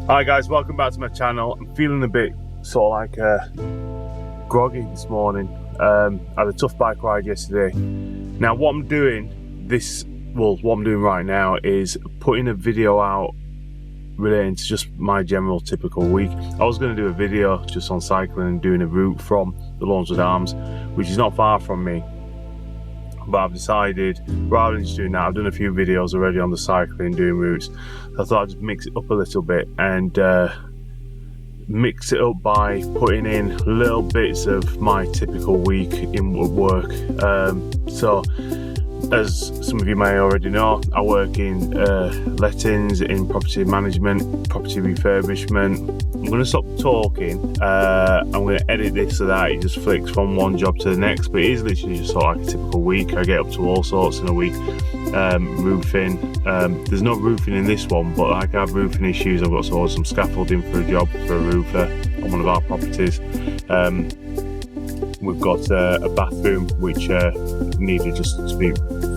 Hi guys, welcome back to my channel. I'm feeling a bit sort of like groggy this morning. I had a tough bike ride yesterday. Now what I'm doing right now is putting a video out relating to just my general typical week. I was going to do a video just on cycling and doing a route from the Lawnswoon Arms, which is not far from me. But I've decided, rather than just doing that, I've done a few videos already on the cycling, doing routes. So I thought I'd just mix it up a little bit and mix it up by putting in little bits of my typical week in work. So, as some of you may already know, I work in lettings, in property management, property refurbishment. I'm going to stop talking. I'm going to edit this so that it just flicks from one job to the next, but it is literally just sort of like a typical week. I get up to all sorts in a week. Roofing. There's no roofing in this one, but like I have roofing issues. I've got to order some scaffolding for a job for a roofer on one of our properties. We've got a bathroom which needed just to be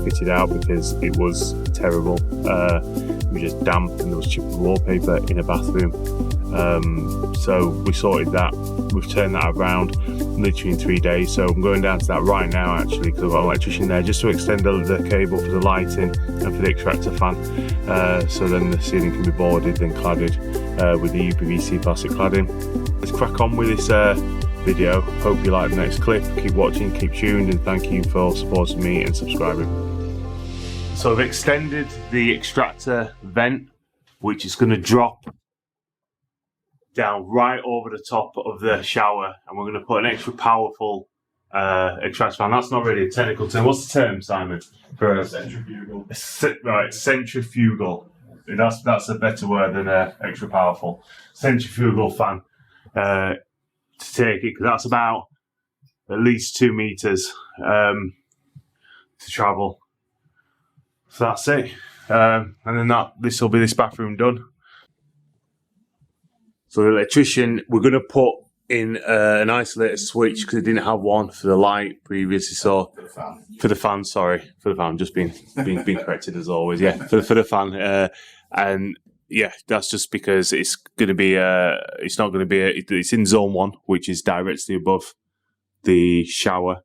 fitted out because it was terrible. It was just damp and there was chipped wallpaper in a bathroom. So we sorted that. We've turned that around literally in 3 days. So I'm going down to that right now actually, because I've got an electrician there just to extend the cable for the lighting and for the extractor fan. So then the ceiling can be boarded, then cladded with the UPVC plastic cladding. Let's crack on with this video. Hope you like the next clip. Keep watching, keep tuned, and thank you for supporting me and subscribing. So I've extended the extractor vent, which is going to drop down right over the top of the shower, and we're going to put an extra powerful extractor fan. That's not really a technical term. What's the term, Simon? For a centrifugal. Right, centrifugal. That's a better word than extra powerful. Centrifugal fan. To take it, because that's about at least 2 meters to travel. So that's it, and then this will be this bathroom done. So the electrician, we're going to put in an isolator switch because it didn't have one for the light previously. So for the fan, sorry, for the fan, just being corrected as always. Yeah, for the fan, and yeah, that's just because it's going to be it's not going to be it's in zone 1, which is directly above the shower.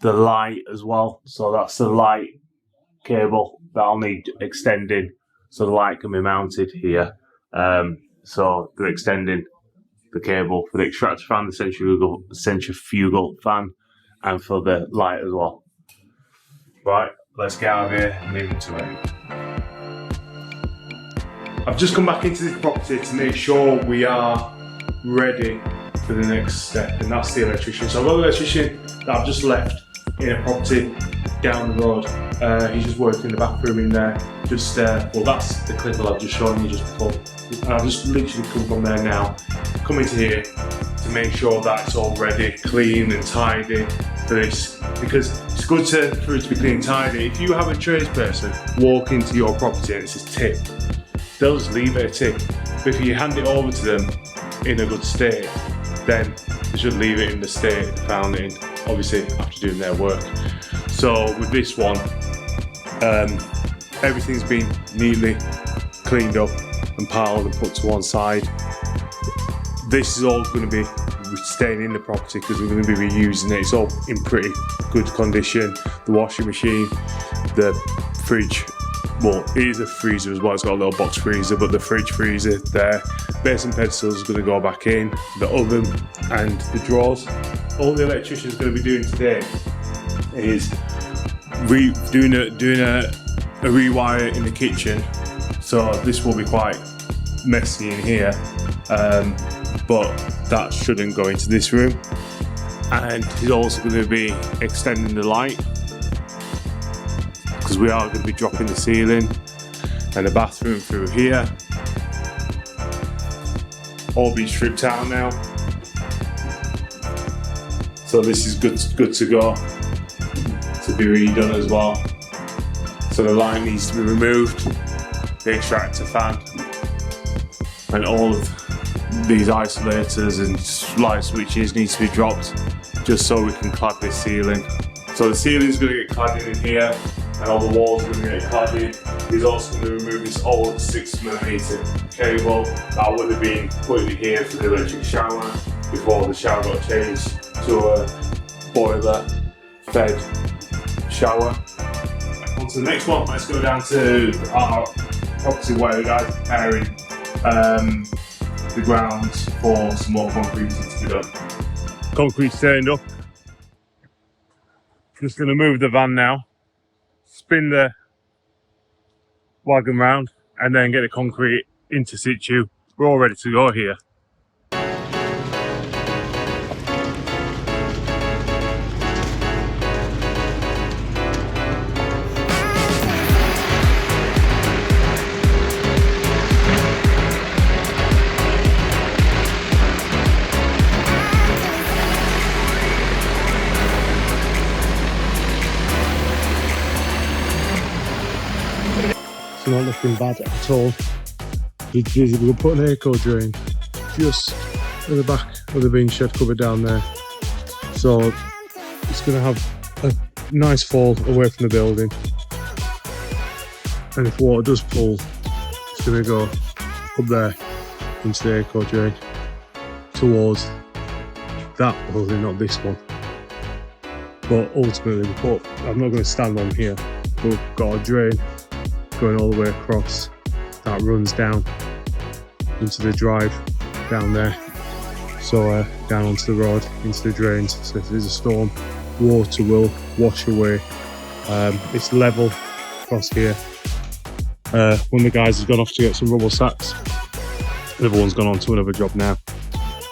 The light as well, so that's the light cable that I'll need extending so the light can be mounted here. So they're extending the cable for the extractor fan, the centrifugal fan, and for the light as well. Right, let's get out of here and leave it to it. I've just come back into this property to make sure we are ready for the next step, and that's the electrician. So I've got the electrician that I've just left in a property down the road. He's just working in the bathroom in there. Well, that's the clip that I've just shown you just before. And I've just literally come from there now, come into here to make sure that it's all ready, clean and tidy for this, because it's good for it to be clean and tidy. If you have a tradesperson walk into your property and it says tip, they'll just leave it a tip. But if you hand it over to them in a good state, then they should leave it in the state they found it in, obviously after doing their work. So with this one, everything's been neatly cleaned up and piled and put to one side. This is all going to be staying in the property because we're going to be reusing it. It's all in pretty good condition. The washing machine, the fridge, well, it is a freezer as well. It's got a little box freezer, but the fridge freezer there. Base and pedestals is going to go back in, the oven and the drawers. All the electrician is going to be doing today is doing a rewire in the kitchen. So this will be quite messy in here, but that shouldn't go into this room. And he's also going to be extending the light, because we are going to be dropping the ceiling and the bathroom through here. All been stripped out now, so this is good to go to be redone as well. So the light needs to be removed, the extractor fan, and all of these isolators and light switches needs to be dropped just so we can clad this ceiling. So the ceiling's going to get cladded in here, and all the walls are going to get cladded. He's also going to remove this old 6mm cable that would have been put in here for the electric shower before the shower got changed to a boiler fed shower. On to the next one. Let's go down to our property where the guys are preparing the grounds for some more concrete to be done. Concrete's turned up. Just going to move the van now, spin the wagon round, and then get the concrete into situ. We're all ready to go here. It's not looking bad at all. We're going to put an eco drain just at the back of the bean shed cupboard down there. So it's going to have a nice fall away from the building. And if water does pull, it's going to go up there into the eco drain towards that building, not this one. But ultimately, I'm not going to stand on here. We've got a drain going all the way across that runs down into the drive down there, so down onto the road into the drains. So if there's a storm, water will wash away. It's level across here. One of the guys has gone off to get some rubble sacks, another one's gone on to another job now.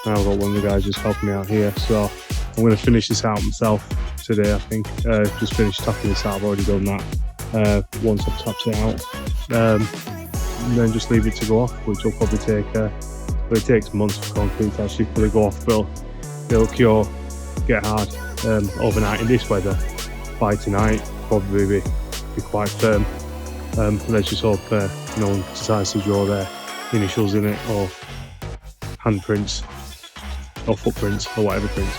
Now I've got one of the guys just helping me out here, so I'm going to finish this out myself today. I think just finished tapping this out. I've already done that. Once I've tapped it out, and then just leave it to go off, which will probably take it takes months for concrete to actually fully go off, but it'll cure, get hard overnight in this weather. By tonight, probably be quite firm. Let's just hope no one decides to draw their initials in it, or handprints, or footprints, or whatever prints.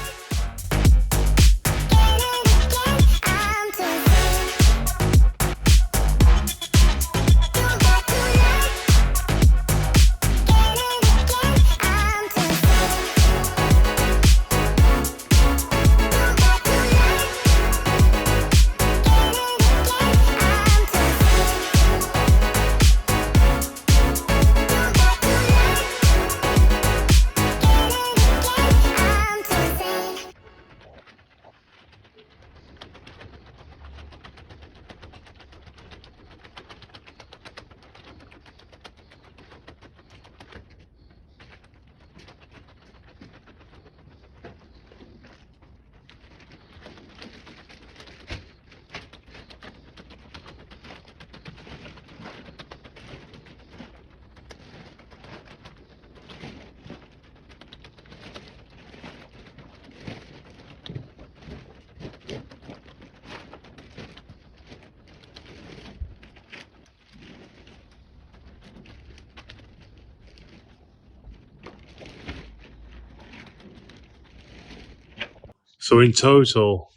So in total,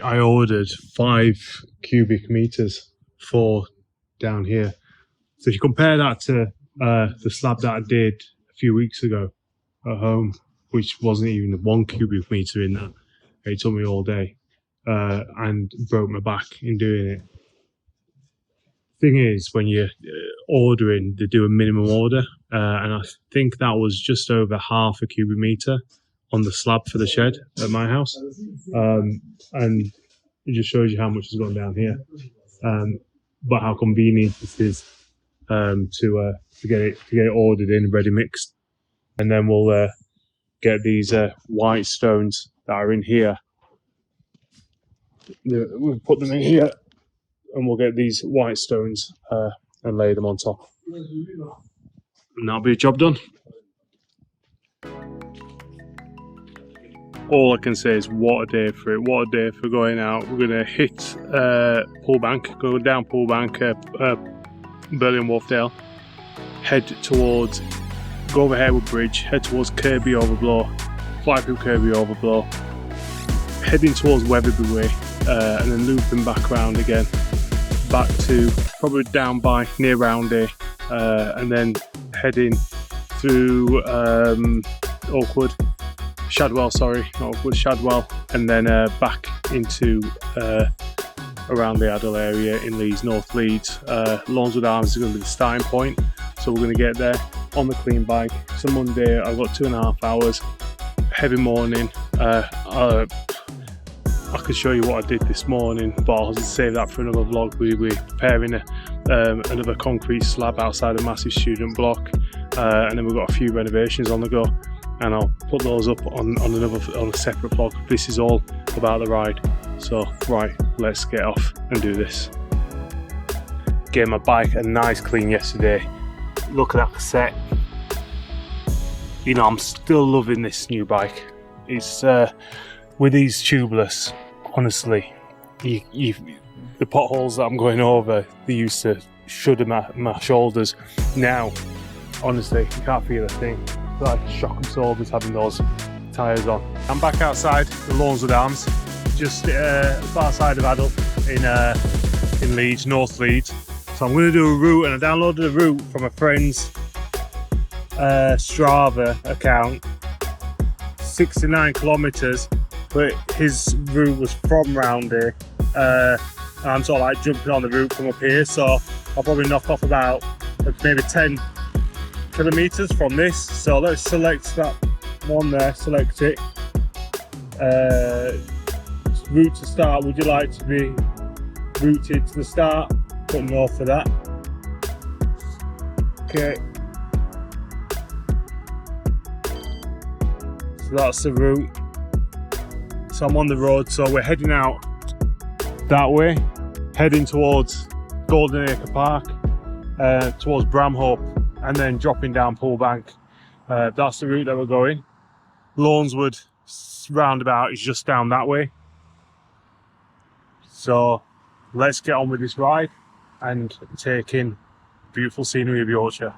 I ordered 5 cubic meters for down here. So if you compare that to the slab that I did a few weeks ago at home, which wasn't even 1 cubic meter in that, it took me all day and broke my back in doing it. Thing is, when you're ordering, they do a minimum order, and I think that was just over half a cubic meter on the slab for the shed at my house, and it just shows you how much has gone down here, but how convenient it is to get it ordered in ready mixed. And then we'll get these white stones that are in here, we'll put them in here, and we'll get these white stones and lay them on top, and that'll be a job done. All I can say is what a day for it, what a day for going out. We're going to hit Poolbank, go down Poolbank, Berlin Wharfdale, head towards, go over Harewood Bridge, head towards Kirby Overblow, fly through Kirby Overblow, heading towards Weatherby Way, and then looping back around again, back to probably down by near Roundy, and then heading through Oakwood, Shadwell, sorry, not Oakwood, Shadwell, and then back into around the Adel area in Leeds, North Leeds. Lawnswoon Arms is going to be the starting point, so we're going to get there on the clean bike. So Monday I've got 2.5 hours, heavy morning. I could show you what I did this morning, but I'll save that for another vlog. We're preparing another concrete slab outside a massive student block, and then we've got a few renovations on the go, and I'll put those up on a separate vlog. This is all about the ride. So right, let's get off and do this. Gave my bike a nice clean yesterday. Look at that cassette. You know, I'm still loving this new bike. It's with these tubeless, honestly, the potholes that I'm going over, they used to shudder my shoulders. Now, honestly, you can't feel a thing. It's like shock absorbers having those tyres on. I'm back outside the Lawnswoon Arms, just outside of Adel in Leeds, North Leeds. So I'm going to do a route, and I downloaded a route from a friend's Strava account, 69 kilometres, but his route was from Roundy. I'm sort of like jumping on the route from up here, so I'll probably knock off about maybe 10 kilometres from this. So let's select that one there, select it. Route to start, would you like to be routed to the start? Put no for that. Okay. So that's the route. So I'm on the road, so we're heading out that way, heading towards Golden Acre Park, towards Bramhope, and then dropping down Poolbank. That's the route that we're going. Lawnswood roundabout is just down that way. So let's get on with this ride and take in beautiful scenery of Yorkshire.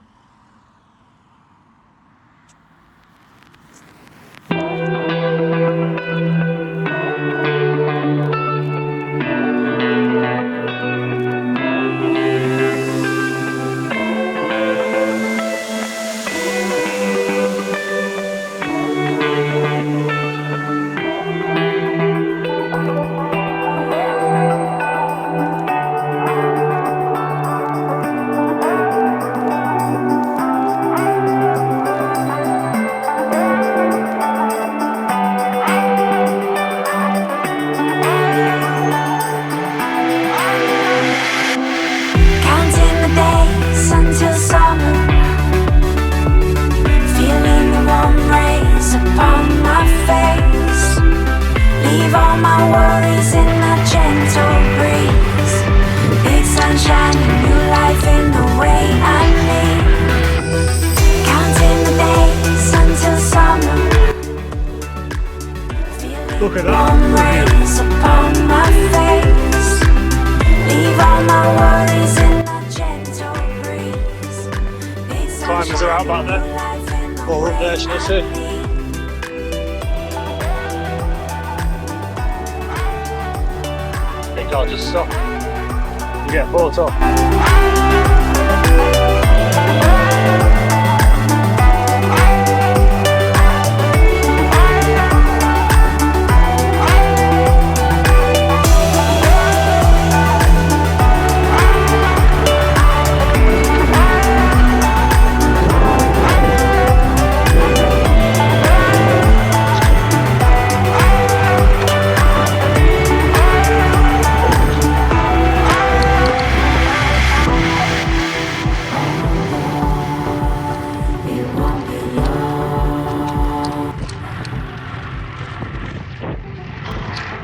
Look at that. Climbers are out back there. Or up there, shall I say. I think I'll just stop and get a photo.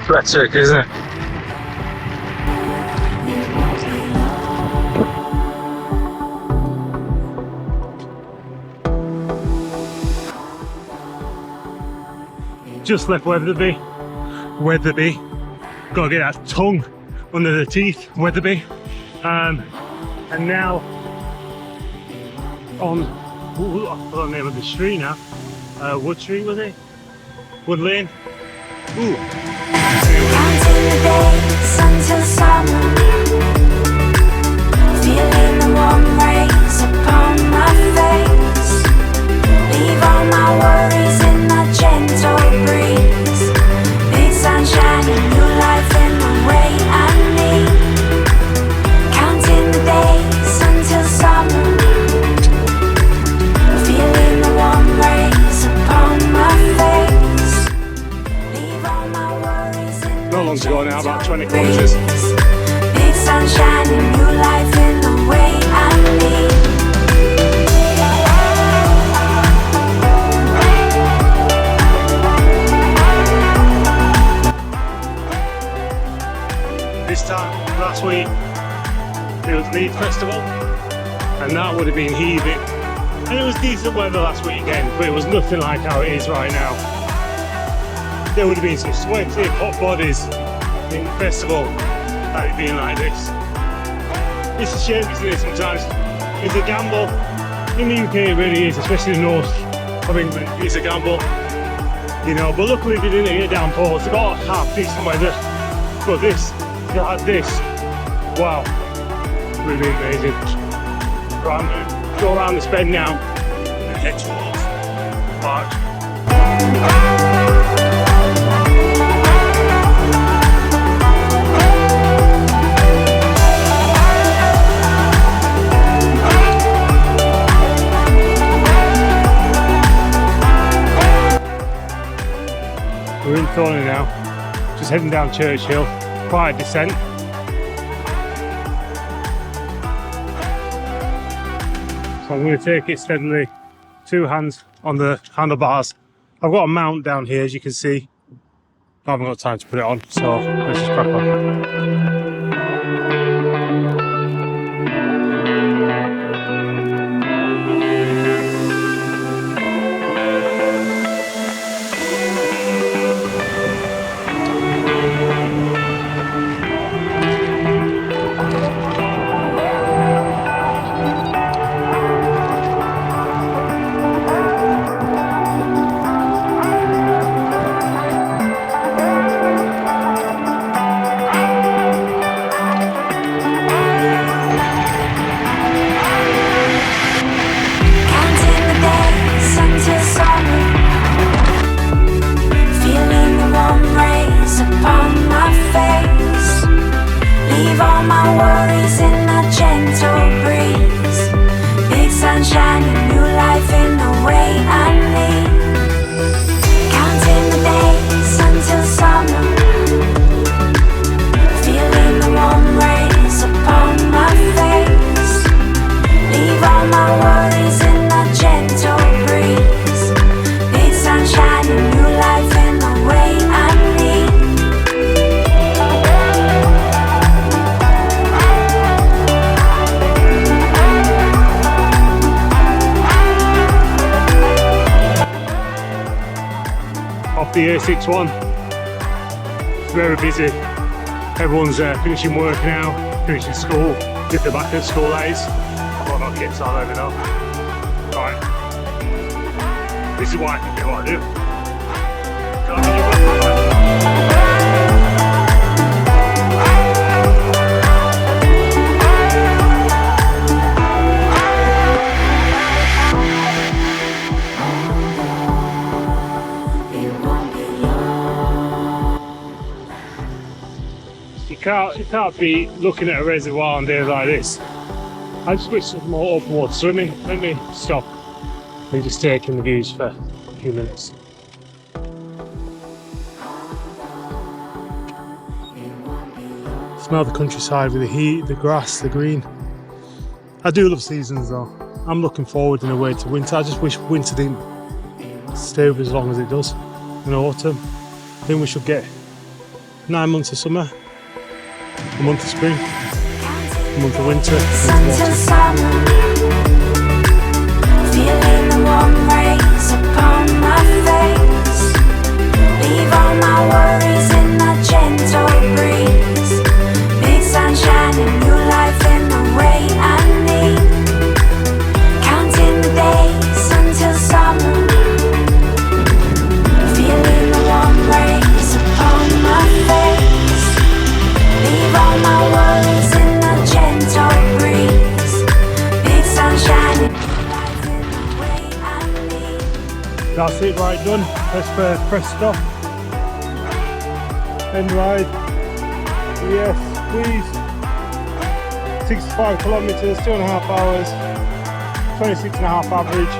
Breathtaking, isn't it? Just left Weatherby. Gotta get that tongue under the teeth, Weatherby. And now on, I forgot the name of the street now. Wood Street, was it? Wood Lane. Ooh. Counting the days until summer. warm rays upon my face. Leave all my worries in the gentle breeze. Big sunshine and new life in the way I need. Counting the days until summer. Feeling the warm rays upon my face. Leave all my worries in Not long to go now, about 20 breeze. kilometres. Big sunshine and new life in the way I need. This time last week it was Leeds Festival and that would have been heaving, and it was decent weather last weekend, but it was nothing like how it is right now. There would have been some sweaty hot bodies in the festival had it been like this. It's a shame, isn't it? Sometimes it's a gamble. In the UK it really is, especially the north of England. It's a gamble, you know, but luckily they didn't get downpours. They got half decent weather, but this, they had this, wow, really amazing. Right, I'm going to go around this bend now and head towards Clarke. We're in Thorney now, just heading down Churchill, quite a descent. So I'm going to take it steadily, two hands on the handlebars. I've got a mount down here, as you can see. I haven't got time to put it on, so let's just crack on. The A61, it's very busy. Everyone's finishing work now, finishing school, if they're back at school that is. I've got no kids, so I don't even know. Right, this is why I can do what I do. You can't be looking at a reservoir on days like this. I just wish there was more open water swimming. Let me stop and just take in the views for a few minutes. Smell the countryside with the heat, the grass, the green. I do love seasons though. I'm looking forward in a way to winter. I just wish winter didn't stay with as long as it does in autumn. Then we should get 9 months of summer, a month of spring, a month of winter, a month of autumn. Feeling the warm rays upon my face. Leave all my worries in the gentle breeze. Big sunshine and new life in the way I need. Counting the days until summer. Feeling the warm rays upon my face. Leave all my worries in the gentle breeze. That's it, right, done. Let's press stop. End ride. Yes, please. 65 kilometers, 2.5 hours, 26.5 average.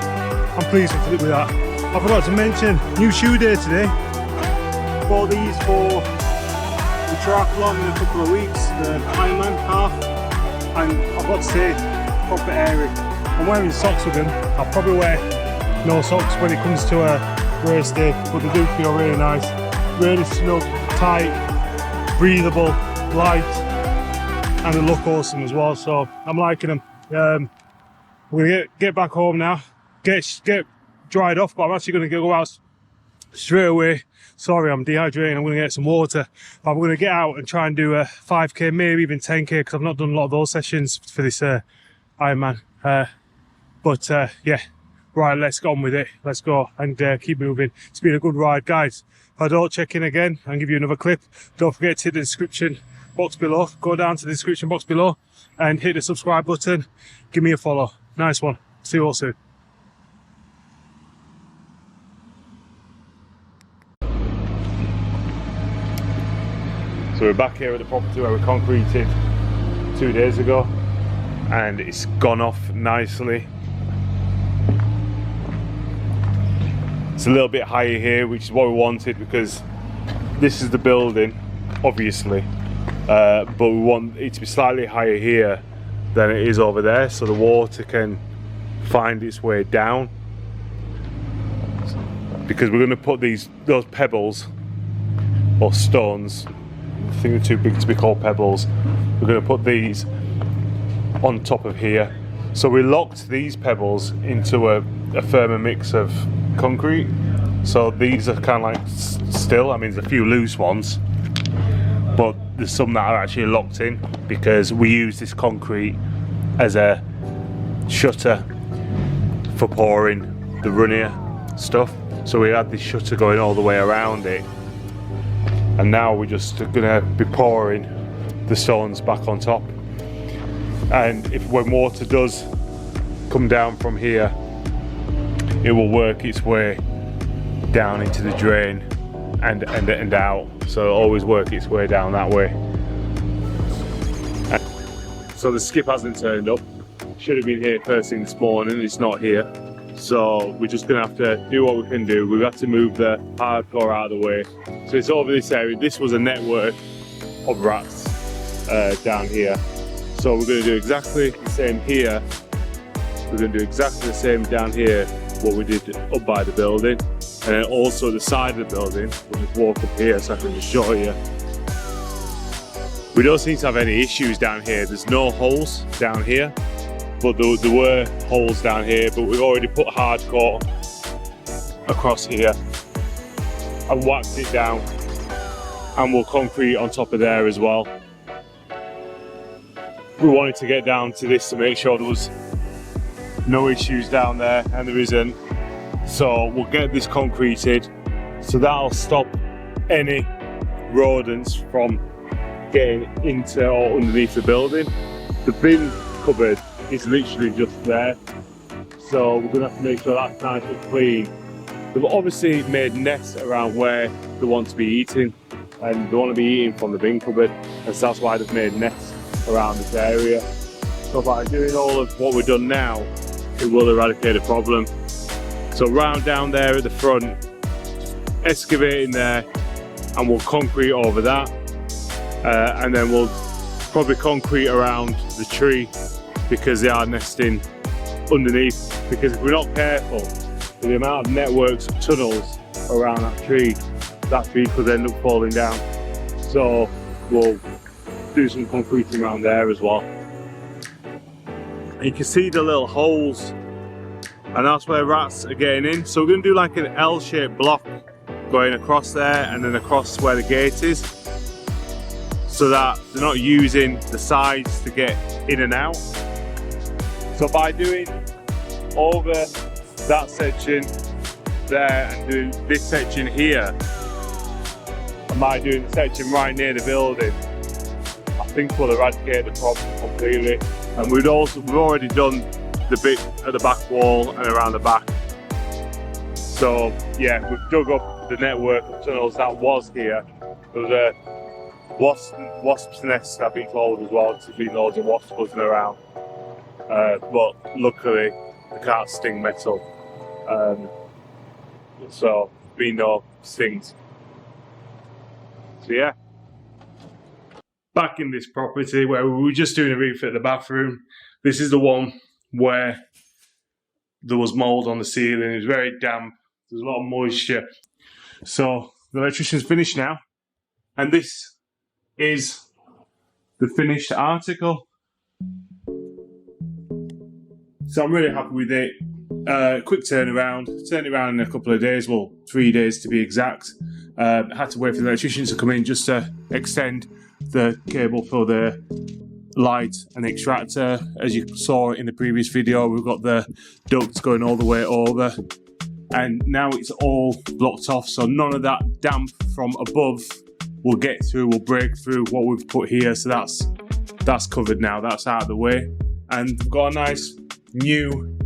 I'm pleased with that. I forgot to mention, new shoe day today. Bought these for the triathlon in a couple of weeks, the Ironman half, and I've got to say, proper airy. I'm wearing socks with them. I'll probably wear no socks when it comes to a race day, but they do feel really nice, really snug, tight, breathable, light, and they look awesome as well. So I'm liking them. We're gonna get back home now, get dried off, but I'm actually gonna go out straight away. Sorry, I'm dehydrating. I'm gonna get some water. But I'm gonna get out and try and do a 5k, maybe even 10k, because I've not done a lot of those sessions for this Ironman. Yeah, right, let's get on with it. Let's go and keep moving. It's been a good ride, guys. If I don't check in again and give you another clip, don't forget to hit the description box below. Go down to the description box below and hit the subscribe button. Give me a follow. Nice one. See you all soon. So we're back here at the property where we concreted 2 days ago, and it's gone off nicely. It's a little bit higher here, which is what we wanted, because this is the building, obviously, but we want it to be slightly higher here than it is over there, so the water can find its way down. Because we're going to put those pebbles or stones, I think they're too big to be called pebbles, we're going to put these on top of here. So we locked these pebbles into a firmer mix of concrete, so these are kind of like still, I mean there's a few loose ones, but there's some that are actually locked in, because we use this concrete as a shutter for pouring the runnier stuff. So we had this shutter going all the way around it, and now we're just gonna be pouring the stones back on top. And when water does come down from here, it will work its way down into the drain and out. So it'll always work its way down that way. So the skip hasn't turned up. Should have been here first thing this morning. It's not here. So we're just gonna have to do what we can do. We've got to move the hardcore out of the way. So it's over this area. This was a network of rats down here. So we're gonna do exactly the same here. We're gonna do exactly the same down here, what we did up by the building. And then also the side of the building, we'll just walk up here so I can just show you. We don't seem to have any issues down here. There's no holes down here, but there were holes down here, but we've already put hardcore across here and waxed it down, and we'll concrete on top of there as well. We wanted to get down to this to make sure there was no issues down there, and there isn't. So we'll get this concreted, so that'll stop any rodents from getting into or underneath the building. The bin cupboard is literally just there, so we're gonna have to make sure that's nice and clean. They've obviously made nests around where they want to be eating, and they want to be eating from the bin cupboard, and so that's why they've made nests around this area. So by doing all of what we've done now, it will eradicate the problem. So round down there at the front, excavating there, and we'll concrete over that, and then we'll probably concrete around the tree, because they are nesting underneath. Because if we're not careful, with the amount of networks of tunnels around that tree could end up falling down. So we'll do some concreting around there as well. And you can see the little holes, and that's where rats are getting in. So we're going to do like an L-shaped block going across there and then across where the gate is, so that they're not using the sides to get in and out. So by doing over that section there and doing this section here, and by doing the section right near the building, I think we'll eradicate the problem completely. And we've already done the bit at the back wall and around the back. So yeah, we've dug up the network of tunnels that was here. There was a wasp's nest have been told as well. There's been loads of wasps buzzing around, but luckily they can't sting metal, so been no stings. So yeah, back in this property where we were just doing a refit of the bathroom. This is the one where there was mould on the ceiling. It was very damp. There's a lot of moisture. So the electrician's finished now, and this is the finished article. So I'm really happy with it. Quick turnaround. Turned it around in a couple of days, well, 3 days to be exact. Had to wait for the electricians to come in just to extend the cable for the light and extractor. As you saw in the previous video, we've got the ducts going all the way over, and now it's all blocked off, so none of that damp from above will get through, will break through what we've put here. So that's covered now, that's out of the way, and we've got a nice new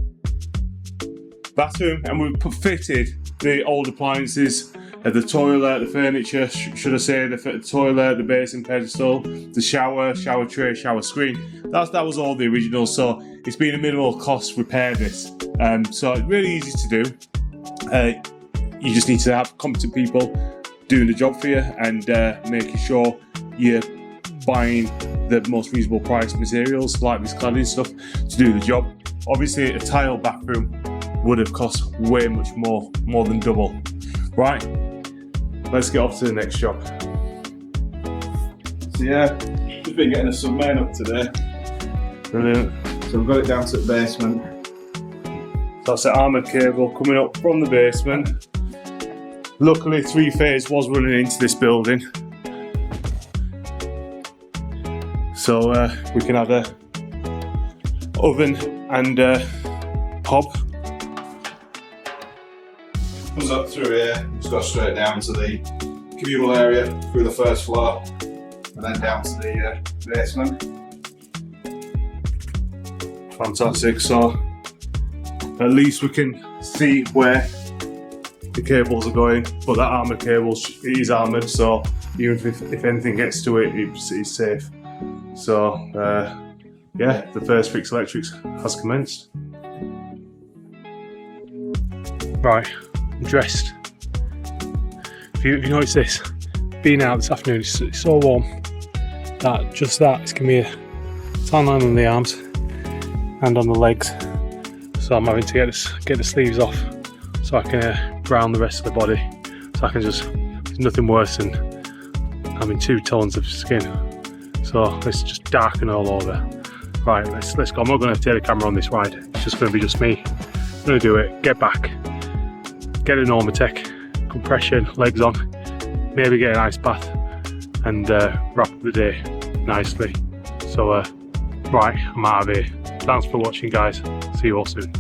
bathroom, and we've fitted the old appliances, the toilet, the furniture, should I say, the toilet, the basin pedestal, the shower tray, shower screen. That was all the original, so it's been a minimal cost repair this. So it's really easy to do. You just need to have competent people doing the job for you, and making sure you're buying the most reasonable price materials like this cladding stuff to do the job. Obviously a tile bathroom would have cost way much more than double. Right, let's get off to the next job. So yeah, just been getting a submain up today. Brilliant. So we've got it down to the basement. So that's the armoured cable coming up from the basement. Luckily 3-phase was running into this building, so we can have a oven and hob. Comes up through here, just go straight down to the communal area through the first floor, and then down to the basement. Fantastic, so at least we can see where the cables are going, but that armoured cable is armoured, so even if anything gets to it, it's safe. So yeah, the first fix electrics has commenced. Right, I'm dressed. If you notice this, being out this afternoon, it's so warm that it's giving me a tan line on the arms and on the legs, so I'm having to get the sleeves off so I can brown the rest of the body. So I can there's nothing worse than having 2 tones of skin, so it's just darken all over. Right, let's go. I'm not going to take the camera on this ride, it's just going to be just me. I'm going to do it, get back, get a Normatec, compression, legs on, maybe get an ice bath, and wrap up the day nicely. So right, I'm out of here. Thanks for watching, guys. See you all soon.